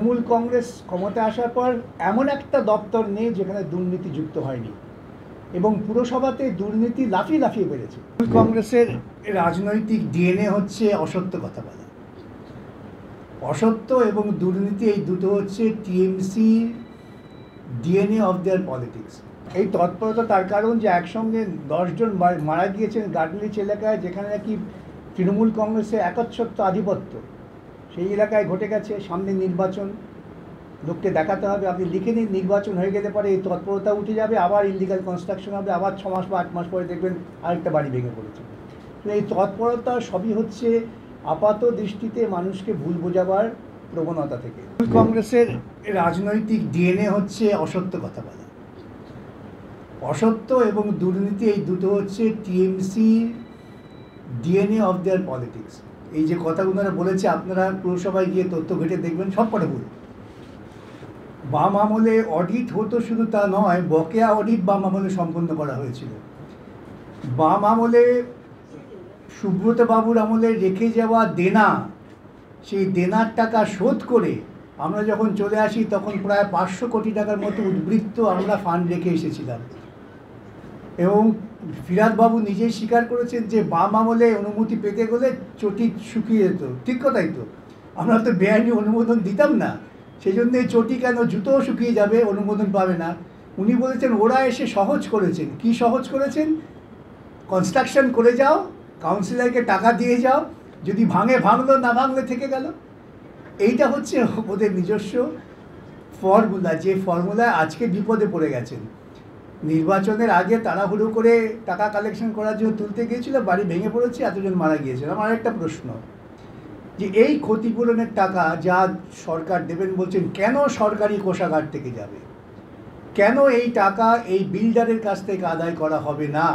তৃণমূল কংগ্রেস ক্ষমতায় আসার পর এমন একটা দপ্তর নেই যেখানে দুর্নীতি যুক্ত হয়নি এবং পুরসভাতে দুর্নীতি লাফিয়ে লাফিয়ে বেড়েছে। কংগ্রেসের রাজনৈতিক ডিএনএ হচ্ছে অসত্য কথা বলা। অসত্য এবং দুর্নীতি এই দুটো হচ্ছে TMC DNA of their politics. এই তৎপরতা তার কারণ যে একসঙ্গে 10 জন মারা গিয়েছেন গার্ডলিচ এলাকায়, যেখানে নাকি তৃণমূল কংগ্রেসের একচ্ছত্র আধিপত্য সেই এলাকায় ঘটে গেছে। সামনে নির্বাচন, লোককে দেখাতে হবে, আপনি লিখে নিন নির্বাচন হয়ে গেলে পরে এই তৎপরতা উঠে যাবে, আবার ইলিগাল কনস্ট্রাকশন হবে, আবার 6 মাস বা 8 মাস পরে দেখবেন আরেকটা বাড়ি ভেঙে পড়েছে। এই তৎপরতা সবই হচ্ছে আপাত দৃষ্টিতে মানুষকে ভুল বোঝাবার প্রবণতা থেকে। কংগ্রেসের রাজনৈতিক ডিএনএ হচ্ছে অসত্য কথা বলা। অসত্য এবং দুর্নীতি এই দুটো হচ্ছে TMC DNA of their politics. এই যে কথাগুলো বলেছে আপনারা পুরসভায় গিয়ে তথ্য ঘেটে দেখবেন সব কটা ভুল। বাম আমলে অডিট হতো শুধু তা নয়, বকেয়া অডিট বাম আমলে সম্পন্ন করা হয়েছিল। বাম আমলে সুব্রত বাবুর আমলে রেখে যাওয়া দেনা, সেই দেনার টাকা শোধ করে আমরা যখন চলে আসি তখন প্রায় 500 কোটি টাকার মতো উদ্বৃত্ত আমরা ফান্ড রেখে এসেছিলাম। এবং ফিরাদবাবু নিজেই স্বীকার করেছেন যে বাম আমলে অনুমতি পেতে গেলে চটি শুকিয়ে যেত। ঠিক কথাই তো, আমরা তো বেআইনি অনুমোদন দিতাম না, সেই জন্য এই চটি কেন, জুতোও শুকিয়ে যাবে, অনুমোদন পাবে না। উনি বলেছেন ওরা এসে সহজ করেছেন। কি সহজ করেছেন? কনস্ট্রাকশন করে যাও, কাউন্সিলরকে টাকা দিয়ে যাও, যদি ভাঙে ভাঙলো, না ভাঙলে থেকে গেল। এইটা হচ্ছে ওদের নিজস্ব ফর্মুলা, যে ফর্মুলায় আজকে বিপদে পড়ে গেছেন। নির্বাচনের আগে তাড়াহুড়ো করে টাকা কালেকশন করার জন্য তুলতে গিয়েছিল, বাড়ি ভেঙে পড়েছে, এতজন মারা গিয়েছিল। আমার একটা প্রশ্ন, যে এই ক্ষতিপূরণের টাকা যা সরকার দেবেন বলছেন, কেন সরকারি কোষাগার থেকে যাবে? কেন এই টাকা এই বিল্ডারের কাছ থেকে আদায় করা হবে না?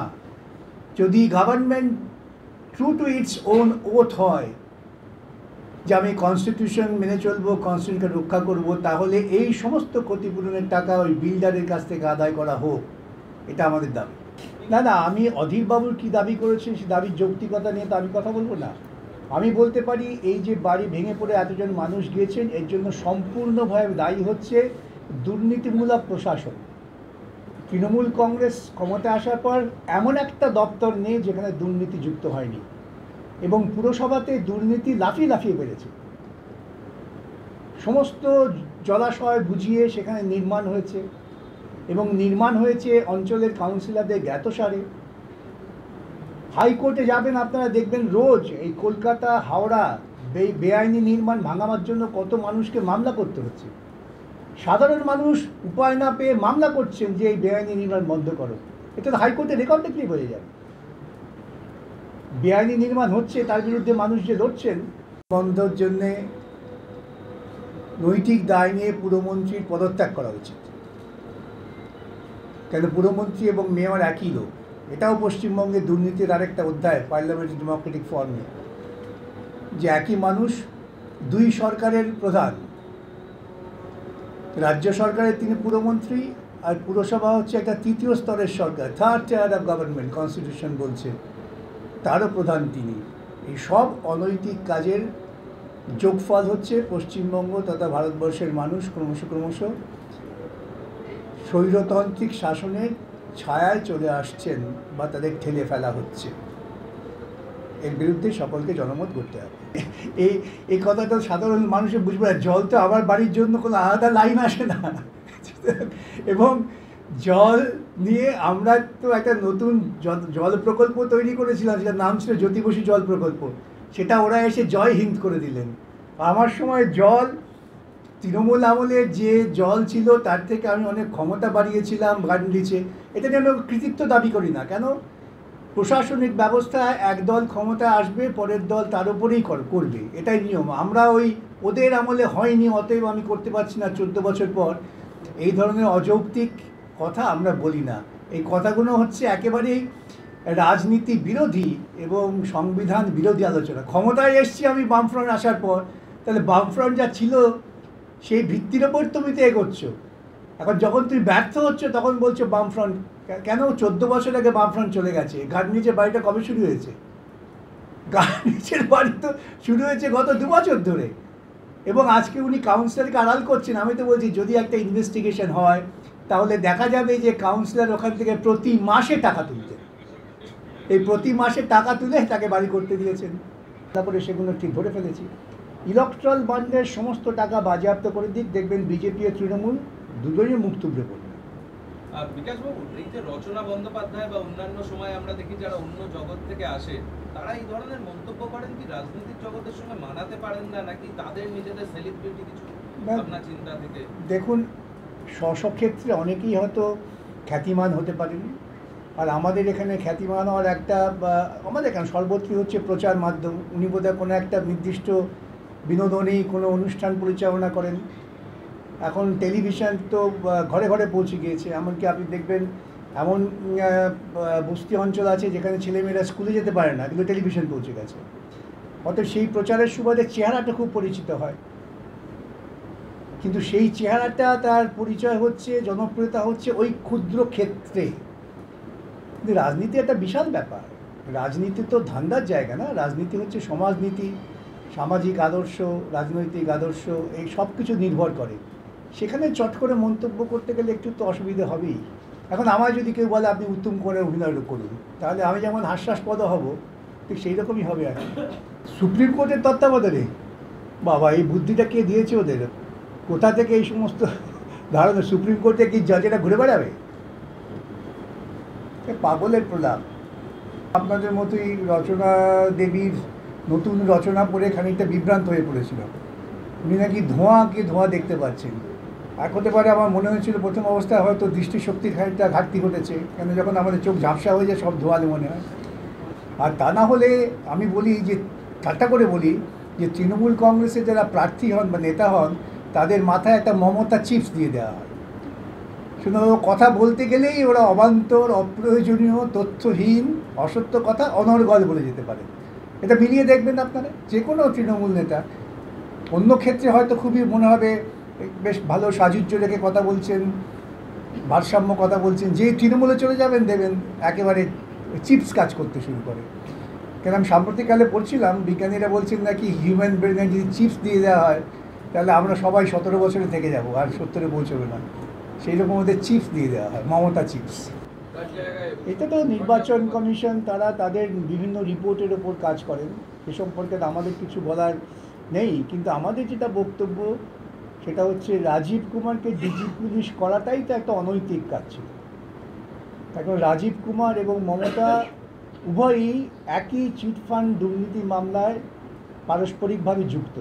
যদি government true to its own oath হয় যে আমি কনস্টিটিউশন মেনে চলবো, কনস্টিটিউশনকে রক্ষা করব, তাহলে এই সমস্ত ক্ষতিপূরণের টাকা ওই বিল্ডারের কাছ থেকে আদায় করা হোক, এটা আমাদের দাবি। না, আমি অধীরবাবুর কী দাবি করেছেন সে দাবির যৌক্তিকতা নিয়ে তো আমি কথা বলবো না। আমি বলতে পারি এই যে বাড়ি ভেঙে পড়ে এতজন মানুষ গিয়েছেন, এর জন্য সম্পূর্ণভাবে দায়ী হচ্ছে দুর্নীতিমূলক প্রশাসন। তৃণমূল কংগ্রেস ক্ষমতায় আসার পর এমন একটা দপ্তর নেই যেখানে দুর্নীতি যুক্ত হয়নি এবং পুরসভাতে দুর্নীতি লাফিয়ে লাফিয়ে বেড়েছে। সমস্ত জলাশয় বুঝিয়ে সেখানে নির্মাণ হয়েছে এবং নির্মাণ হয়েছে অঞ্চলের কাউন্সিলরদের জ্ঞাতসারে। হাইকোর্টে যাবেন আপনারা দেখবেন রোজ এই কলকাতা হাওড়া বেআইনি নির্মাণ ভাঙাবার জন্য কত মানুষকে মামলা করতে হচ্ছে। সাধারণ মানুষ উপায় না পেয়ে মামলা করছেন যে এই বেআইনি নির্মাণ বন্ধ করো। এটা তো হাইকোর্টে রেকর্ড দেখলেই বোঝা যাবে। বেআইনি নির্মাণ হচ্ছে, তার বিরুদ্ধে মানুষ যে লড়ছেন। বন্ধের জন্যে নৈতিক দায় নিয়ে পুরমন্ত্রীর পদত্যাগ করা উচিত। কেন পুরমন্ত্রী এবং মেয়র একই লোক। এটাও পশ্চিমবঙ্গে দুর্নীতির আরেকটা অধ্যায় পার্লামেন্টারি ডেমোক্রেটিক ফর্মে, যে একই মানুষ দুই সরকারের প্রধান। রাজ্য সরকারের তিনি পুরমন্ত্রী, আর পুরসভা হচ্ছে একটা তৃতীয় স্তরের সরকার, third tier of government, constitution বলছে, তারও প্রধান তিনি। এই সব অনৈতিক কাজের যোগফল হচ্ছে পশ্চিমবঙ্গ তথা ভারতবর্ষের মানুষ ক্রমশ স্বৈরতান্ত্রিক শাসনের ছায়ায় চলে আসছেন বা তাদের ঠেলে ফেলা হচ্ছে। এর বিরুদ্ধে সকলকে জনমত করতে হবে। এই কথাটা সাধারণ মানুষের বুঝবে না। জল তো আমার বাড়ির জন্য কোনো আলাদা লাইন আসে না, এবং জল নিয়ে আমরা তো একটা নতুন জল প্রকল্প তৈরি করেছিলাম, যেটার নাম ছিল জ্যোতি বসু জল প্রকল্প। সেটা ওরা এসে জয় হিন্দ করে দিলেন। আমার সময় জল, তৃণমূল আমলের যে জল ছিল তার থেকে আমি অনেক ক্ষমতা বাড়িয়েছিলাম গার্ডলিচে। এটা নিয়ে আমি কৃতিত্ব দাবি করি না। কেন? প্রশাসনিক ব্যবস্থা একদল ক্ষমতায় আসবে, পরের দল তার উপরেই করবে, এটাই নিয়ম। আমরা ওদের আমলে হয়নি, অতএব আমি করতে পারছি না 14 বছর পর, এই ধরনের অযৌক্তিক কথা আমরা বলি না। এই কথাগুলো হচ্ছে একেবারেই রাজনীতি বিরোধী এবং সংবিধান বিরোধী আলোচনা। ক্ষমতায় এসছি আমি বামফ্রন্ট আসার পর, তাহলে বামফ্রন্ট যা ছিল সেই ভিত্তির ওপর তুমি তো এগোচ্ছ। এখন যখন তুমি ব্যর্থ হচ্ছ তখন বলছো বামফ্রন্ট। কেন? 14 বছর আগে বামফ্রন্ট চলে গেছে। গার্ডনিচের বাড়িটা কবে শুরু হয়েছে? গার্ডনিচের বাড়ি তো শুরু হয়েছে গত 2 বছর ধরে। এবং আজকে উনি কাউন্সিলরকে আড়াল করছেন। আমি তো বলছি যদি একটা ইনভেস্টিগেশন হয় তাহলে দেখা যাবে যে কাউন্সিলর ওখান থেকে প্রতি মাসে টাকা তুলতেন, এই প্রতি মাসে টাকা তুলে তাকে বাড়ি করতে দিয়েছেন। তারপরে সেগুলো ঠিক ধরে ফেলেছি। ইলেকট্রাল বন্ডের সমস্ত টাকা বাজেয়াপ্ত করে দিক, দেখবেন বিজেপি ও তৃণমূল দুজনই মুখ তুবড়ে পড়বে। বিকাশবাবু, এই যে রচনা বন্দ্যোপাধ্যায় বা অন্যান্য সময় আমরা দেখি যারা অন্য জগৎ থেকে আসে তারা এই ধরনের মন্তব্য করেন, কি রাজনৈতিক জগতের সঙ্গে মানাতে পারেন না, নাকি তাদের নিজেদের সেলিব্রিটি কিছু ভাবনা চিন্তা থেকে? দেখুন, স্ব ক্ষেত্রে অনেকেই হয়তো খ্যাতিমান হতে পারেনি, আর আমাদের এখানে খ্যাতিমান হওয়ার একটা আমাদের এখানে সর্বত্রই হচ্ছে প্রচার মাধ্যম। উনি বোধহয় কোনো একটা নির্দিষ্ট বিনোদনী কোনো অনুষ্ঠান পরিচালনা করেন। এখন টেলিভিশন তো ঘরে ঘরে পৌঁছে গিয়েছে, এমনকি আপনি দেখবেন এমন বস্তি অঞ্চল আছে যেখানে ছেলেমেয়েরা স্কুলে যেতে পারে না, কিন্তু টেলিভিশন পৌঁছে গেছে। অতএব সেই প্রচারের সুবাদে চেহারাটা খুব পরিচিত হয়, কিন্তু সেই চেহারাটা তার পরিচয় হচ্ছে, জনপ্রিয়তা হচ্ছে ওই ক্ষুদ্র ক্ষেত্রে। কিন্তু রাজনীতি একটা বিশাল ব্যাপার। রাজনীতি তো ধান্দার জায়গা না, রাজনীতি হচ্ছে সমাজনীতি, সামাজিক আদর্শ, রাজনৈতিক আদর্শ, এই সব কিছু নির্ভর করে। সেখানে চট করে মন্তব্য করতে গেলে একটু তো অসুবিধা হবেই। এখন আমার যদি কেউ বলে আপনি উত্তম করে অভিনয় করুন, তাহলে আমি যেমন হাস্যাস্পদ হব, ঠিক সেই রকমই হবে আর কি। সুপ্রিম কোর্টের তত্ত্বাবধানে বাবা, এই বুদ্ধিটা কে দিয়েছে ওদের? কোথা থেকে এই সমস্ত ধারণা? সুপ্রিম কোর্টে কি জাজেরা ঘুরে বেড়াবে? পাগলের প্রলাপ। আপনাদের মতোই রচনা দেবীর নতুন রচনা পড়ে খানিকটা বিভ্রান্ত হয়ে পড়েছিল। উনি নাকি ধোঁয়া দেখতে পাচ্ছেন। এক হতে পারে, আমার মনে হয়েছিল প্রথম অবস্থায় হয়তো দৃষ্টিশক্তির খানিকটা ঘাটতি ঘটেছে, কেন যখন আমাদের চোখ ঝাপসা হয়ে যায় সব ধোঁয়ালে মনে হয়। আর তা না হলে আমি বলি যে, ঠাট্টা করে বলি যে তৃণমূল কংগ্রেসে যারা প্রার্থী হন বা নেতা হন তাদের মাথায় একটা মমতা চিপস দিয়ে দেওয়া হয়। শুধু কথা বলতে গেলেই ওরা অবান্তর, অপ্রয়োজনীয়, তথ্যহীন, অসত্য কথা অনর্গল বলে যেতে পারে। এটা মিলিয়ে দেখবেন আপনারা, যে কোনো তৃণমূল নেতা অন্য ক্ষেত্রে হয়তো খুবই মনে হবে বেশ ভালো সাজুজ্য রেখে কথা বলছেন, ভারসাম্য কথা বলছেন, যে তৃণমূলে চলে যাবেন দেবেন একেবারে চিপস কাজ করতে শুরু করে। কেন আমি সাম্প্রতিককালে পড়ছিলাম, বিজ্ঞানীরা বলছেন নাকি হিউম্যান ব্রেনে যদি চিপস দিয়ে দেওয়া হয় তাহলে আমরা সবাই 17 বছরে থেকে যাব, আর 70-এ পৌঁছবে না। সেই রকম ওদের চিপস দিয়ে দেওয়া হয়, মমতা চিপস। এটা তো নির্বাচন কমিশন, তারা তাদের বিভিন্ন রিপোর্টের ওপর কাজ করেন, এ সম্পর্কে আমাদের কিছু বলার নেই। কিন্তু আমাদের যেটা বক্তব্য সেটা হচ্ছে রাজীব কুমারকে ডিজি পুলিশ করাটাই তো একটা অনৈতিক কাজ ছিল। এখন রাজীব কুমার এবং মমতা উভয়ই একই চিটফান্ড দুর্নীতি মামলায় পারস্পরিকভাবে যুক্ত।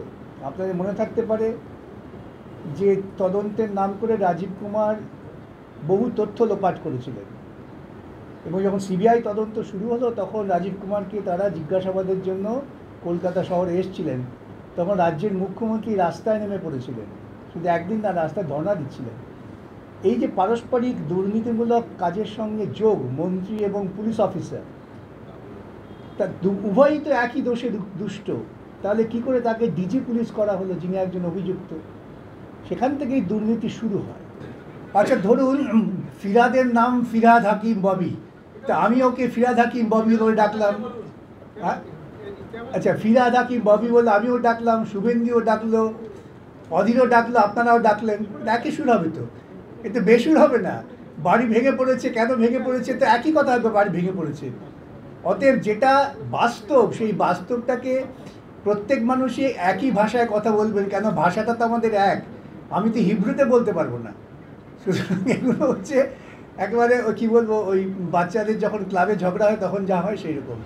আপনাদের মনে থাকতে পারে যে তদন্তের নাম করে রাজীব কুমার বহু তথ্য লোপাট করেছিলেন, এবং যখন সিবিআই তদন্ত শুরু হলো তখন রাজীব কুমারকে তারা জিজ্ঞাসাবাদের জন্য কলকাতা শহরে এসেছিলেন। তখন রাজ্যের মুখ্যমন্ত্রী রাস্তায় নেমে পড়েছিলেন, শুধু একদিন না, রাস্তায় ধর্ণা দিচ্ছিলেন। এই যে পারস্পরিক দুর্নীতিমূলক কাজের সঙ্গে যোগ মন্ত্রী এবং পুলিশ অফিসার, তা উভয়ই তো একই দোষে দুষ্ট, তাহলে কি করে তাকে ডিজি পুলিশ করা হলো, যিনি একজন অভিযুক্ত? সেখান থেকেই দুর্নীতি শুরু হয়। আচ্ছা ধরুন ফিরহাদের নাম ফিরহাদ হাকিম ববি, তা আমি ওকে ফিরহাদ হাকিম ববি বলে ডাকলাম, হ্যাঁ? আচ্ছা, ফিরহাদ হাকিম ববি বলে আমিও ডাকলাম, শুভেন্দুও ডাকলো, অধীরও ডাকলো, আপনারাও ডাকলেন, একই সুর হবে তো? এতে বেসুর হবে না। বাড়ি ভেঙে পড়েছে, কেন ভেঙে পড়েছে? তো একই কথা হবে, বাড়ি ভেঙে পড়েছে। অতএব যেটা বাস্তব, সেই বাস্তবটাকে প্রত্যেক মানুষই একই ভাষায় কথা বলবেন, কেন ভাষাটা তো আমাদের এক। আমি তো হিব্রুতে বলতে পারবো না। সুতরাং এগুলো হচ্ছে একেবারে কী বলবো, ওই বাচ্চাদের যখন ক্লাবে ঝগড়া হয় তখন যা হয় সেই রকম।